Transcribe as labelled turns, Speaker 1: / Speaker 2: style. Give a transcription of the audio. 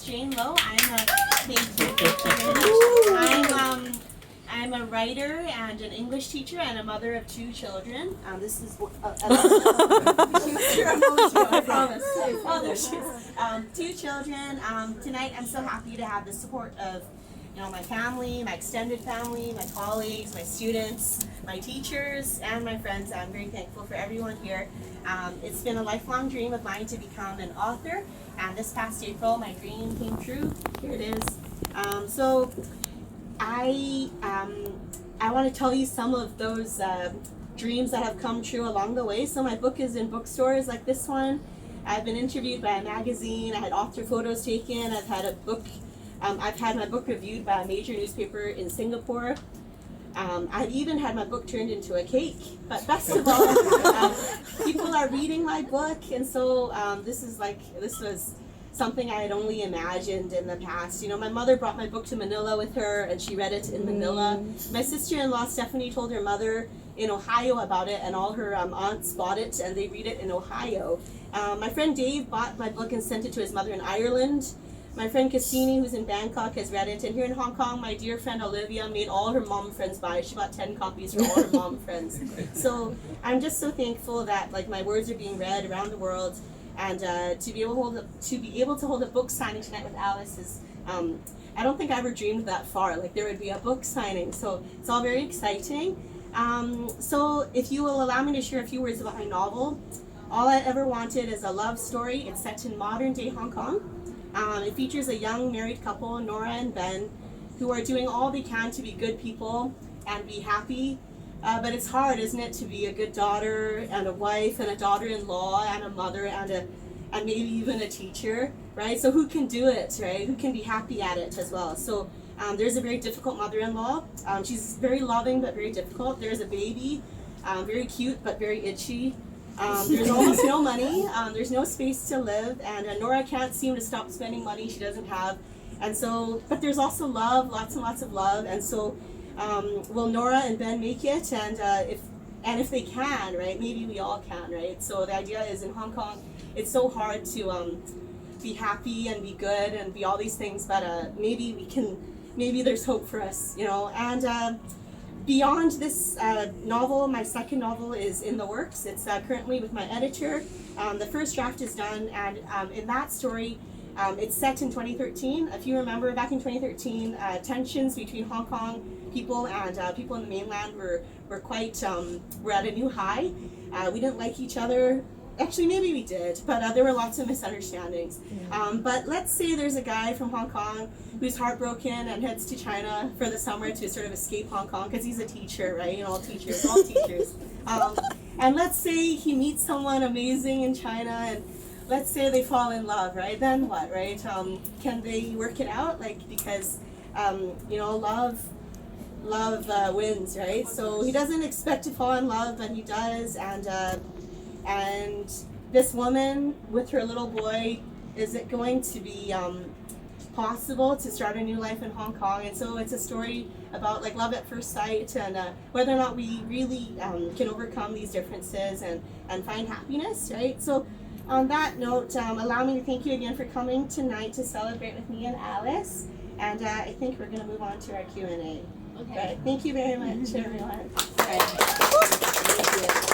Speaker 1: Jane Lowe. I'm a writer and an English teacher and a mother of 2 children. This is I promise. Oh, there she is. 2 children. Tonight, I'm so happy to have the support of my family, my extended family, my colleagues, my students, my teachers, and my friends. I'm very thankful for everyone here. It's been a lifelong dream of mine to become an author, and this past April, my dream came true. Here it is. So I want to tell you some of those dreams that have come true along the way. So my book is in bookstores like this one. I've been interviewed by a magazine. I had author photos taken. I've had my book reviewed by a major newspaper in Singapore. I've even had my book turned into a cake. But best of all, people are reading my book, and so this was something I had only imagined in the past. My mother brought my book to Manila with her, and she read it in Manila. My sister-in-law Stephanie told her mother in Ohio about it, and all her aunts bought it, and they read it in Ohio. My friend Dave bought my book and sent it to his mother in Ireland. My friend Cassini, who's in Bangkok, has read it. And here in Hong Kong, my dear friend Olivia made all her mom friends buy it. She bought 10 copies for all her mom friends. So I'm just so thankful that my words are being read around the world. And to be able to hold a book signing tonight with Alice is, I don't think I ever dreamed that far. There would be a book signing. So it's all very exciting. So if you will allow me to share a few words about my novel. All I ever wanted is a love story. It's set in modern day Hong Kong. It features a young married couple, Nora and Ben, who are doing all they can to be good people and be happy. But it's hard, isn't it, to be a good daughter and a wife and a daughter-in-law and a mother and maybe even a teacher, right? So who can do it, right? Who can be happy at it as well? So there's a very difficult mother-in-law. She's very loving but very difficult. There's a baby, very cute but very itchy. There's almost no money, there's no space to live, and Nora can't seem to stop spending money she doesn't have. And so, but there's also love, lots and lots of love, and so will Nora and Ben make it? And if they can, right, maybe we all can, right? So the idea is in Hong Kong, it's so hard to be happy and be good and be all these things, but maybe there's hope for us, and beyond this novel, my second novel is in the works. It's currently with my editor. The first draft is done, and in that story, it's set in 2013. If you remember, back in 2013, tensions between Hong Kong people and people in the mainland were at a new high. We didn't like each other. Actually, maybe we did, but there were lots of misunderstandings. But let's say there's a guy from Hong Kong who's heartbroken and heads to China for the summer to sort of escape Hong Kong because he's a teacher, right? All teachers. And let's say he meets someone amazing in China, and let's say they fall in love, right? Then what, right? Can they work it out? Because love wins, right? So he doesn't expect to fall in love, but he does, and this woman with her little boy, is it going to be possible to start a new life in Hong Kong? And so it's a story about love at first sight and whether or not we really can overcome these differences and find happiness, right? So on that note, allow me to thank you again for coming tonight to celebrate with me and Alice. And I think we're going to move on to our Q&A. Okay. Right. Thank you very much, everyone. All right. Thank you.